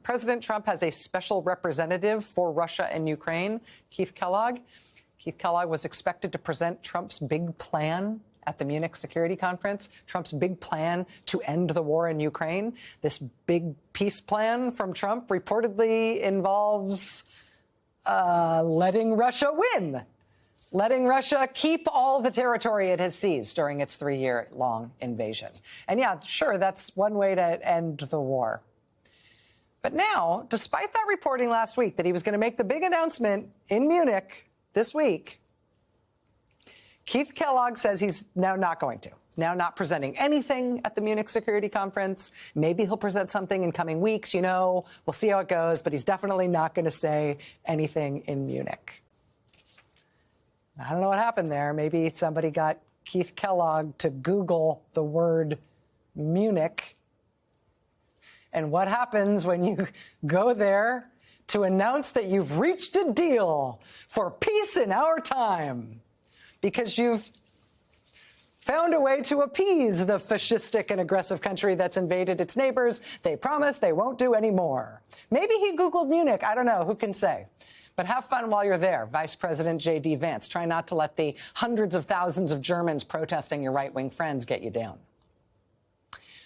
President Trump has a special representative for Russia and Ukraine, Keith Kellogg. Keith Kellogg was expected to present Trump's big plan at the Munich Security Conference, Trump's big plan to end the war in Ukraine. This big peace plan from Trump reportedly involves letting Russia win, letting Russia keep all the territory it has seized during its 3-year-long invasion. And yeah, sure, that's one way to end the war. But now, despite that reporting last week that he was going to make the big announcement in Munich this week, Keith Kellogg says he's now not going to, now not presenting anything at the Munich Security Conference. Maybe he'll present something in coming weeks, you know, we'll see how it goes, but he's definitely not going to say anything in Munich. I don't know what happened there. Maybe somebody got Keith Kellogg to Google the word Munich. And what happens when you go there to announce that you've reached a deal for peace in our time because you've found a way to appease the fascistic and aggressive country that's invaded its neighbors? They promise they won't do any more. Maybe he Googled Munich. I don't know. Who can say? But have fun while you're there, Vice President J.D. Vance. Try not to let the hundreds of thousands of Germans protesting your right-wing friends get you down.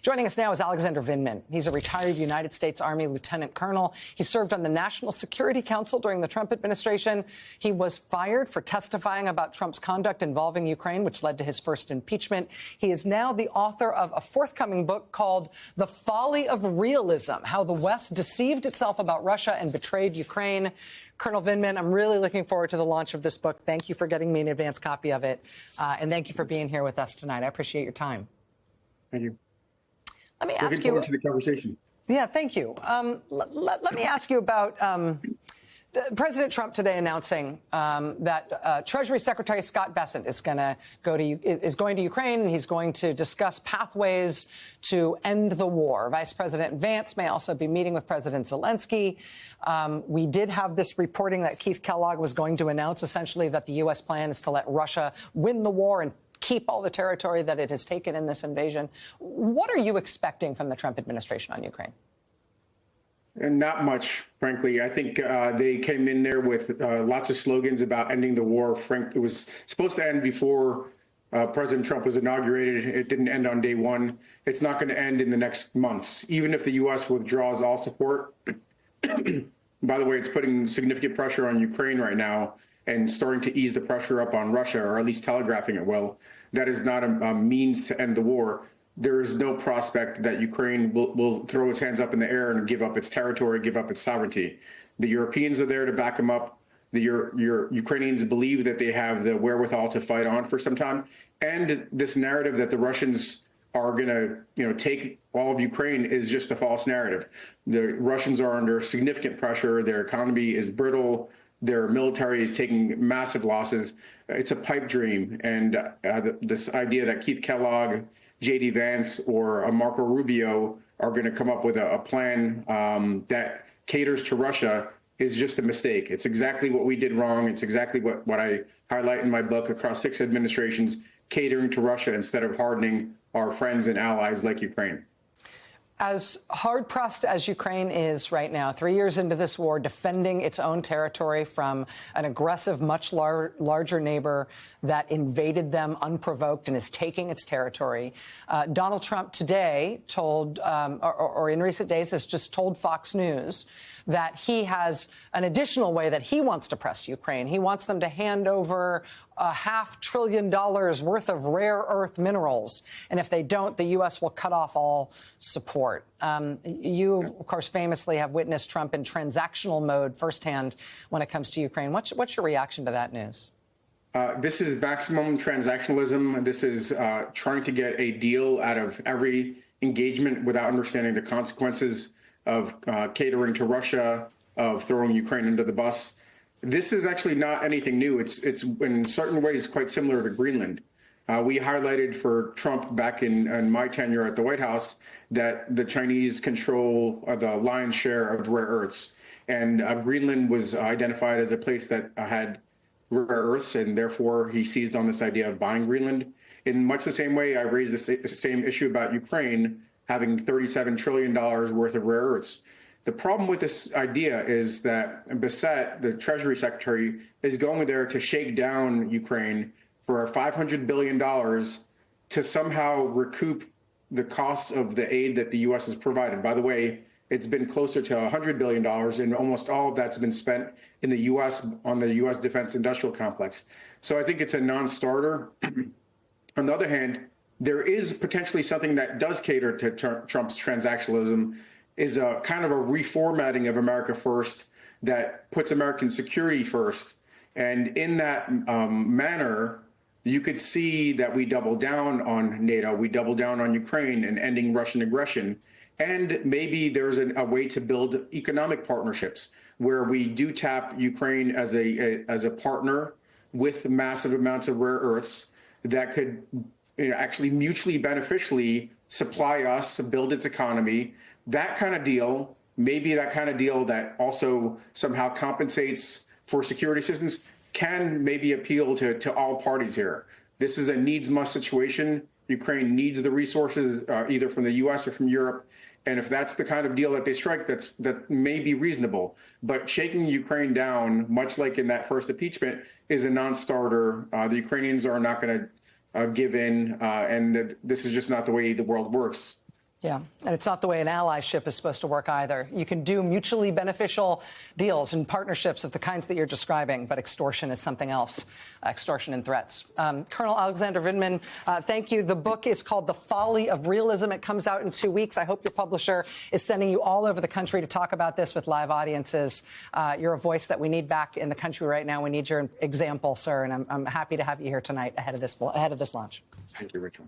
Joining us now is Alexander Vindman. He's a retired United States Army lieutenant colonel. He served on the National Security Council during the Trump administration. He was fired for testifying about Trump's conduct involving Ukraine, which led to his first impeachment. He is now the author of a forthcoming book called The Folly of Realism: How the West Deceived Itself About Russia and Betrayed Ukraine. Colonel Vindman, I'm really looking forward to the launch of this book. Thank you for getting me an advance copy of it. And thank you for being here with us tonight. I appreciate your time. Thank you. Let me ask you. Looking forward to the conversation. Yeah, thank you. Let me ask you about President Trump today announcing that Treasury Secretary Scott Bessent is going to Ukraine, and he's going to discuss pathways to end the war. Vice President Vance may also be meeting with President Zelensky. We did have this reporting that Keith Kellogg was going to announce essentially that the U.S. plan is to let Russia win the war and keep all the territory that it has taken in this invasion. What are you expecting from the Trump administration on Ukraine? And not much, frankly. I think they came in there with lots of slogans about ending the war. It was supposed to end before President Trump was inaugurated. It didn't end on day one. It's not going to end in the next months, even if the U.S. withdraws all support. By the way, it's putting significant pressure on Ukraine right now and starting to ease the pressure up on Russia, or at least telegraphing it well. That is not a means to end the war. There is no prospect that Ukraine will throw its hands up in the air and give up its territory, give up its sovereignty. The Europeans are there to back them up. The Ukrainians believe that they have the wherewithal to fight on for some time. And this narrative that the Russians are going to, take all of Ukraine is just a false narrative. The Russians are under significant pressure. Their economy is brittle. Their military is taking massive losses. It's a pipe dream. And this idea that Keith Kellogg, J.D. Vance, or Marco Rubio are going to come up with a plan that caters to Russia is just a mistake. It's exactly what we did wrong. It's exactly what I highlight in my book across 6 administrations, catering to Russia instead of hardening our friends and allies like Ukraine. As hard-pressed as Ukraine is right now, 3 years into this war, defending its own territory from an aggressive, much larger neighbor that invaded them unprovoked and is taking its territory, Donald Trump today told, or in recent days has just told Fox News that he has an additional way that he wants to press Ukraine. He wants them to hand over $500 billion worth of rare earth minerals. And if they don't, the U.S. will cut off all support. You, of course, famously have witnessed Trump in transactional mode firsthand when it comes to Ukraine. What's your reaction to that news? This is maximum transactionalism. This is trying to get a deal out of every engagement without understanding the consequences of catering to Russia, of throwing Ukraine under the bus. This is actually not anything new. It's in certain ways quite similar to Greenland. We highlighted for Trump back in my tenure at the White House that the Chinese control the lion's share of rare earths. And Greenland was identified as a place that had rare earths, and therefore he seized on this idea of buying Greenland. In much the same way, I raised the same issue about Ukraine having $37 trillion worth of rare earths. The problem with this idea is that Bissett, the Treasury Secretary, is going there to shake down Ukraine for $500 billion to somehow recoup the costs of the aid that the U.S. has provided. By the way, it's been closer to $100 billion, and almost all of that's been spent in the U.S. on the U.S. defense industrial complex. So I think it's a non-starter. On the other hand, there is potentially something that does cater to Trump's transactionalism, is a kind of a reformatting of America First that puts American security first. And in that manner, you could see that we double down on NATO, we double down on Ukraine and ending Russian aggression. And maybe there's a way to build economic partnerships where we do tap Ukraine as a partner with massive amounts of rare earths that could actually mutually beneficially supply us, build its economy. That kind of deal, maybe that kind of deal that also somehow compensates for security assistance, can maybe appeal to all parties here. This is a needs-must situation. Ukraine needs the resources either from the U.S. or from Europe. And if that's the kind of deal that they strike, that may be reasonable. But shaking Ukraine down, much like in that first impeachment, is a non-starter. The Ukrainians are not going to give in, and this is just not the way the world works. Yeah, and it's not the way an allyship is supposed to work either. You can do mutually beneficial deals and partnerships of the kinds that you're describing, but extortion is something else, extortion and threats. Colonel Alexander Vindman, thank you. The book is called The Folly of Realism. It comes out in 2 weeks. I hope your publisher is sending you all over the country to talk about this with live audiences. You're a voice that we need back in the country right now. We need your example, sir, and I'm happy to have you here tonight ahead of this launch. Thank you, Rachel.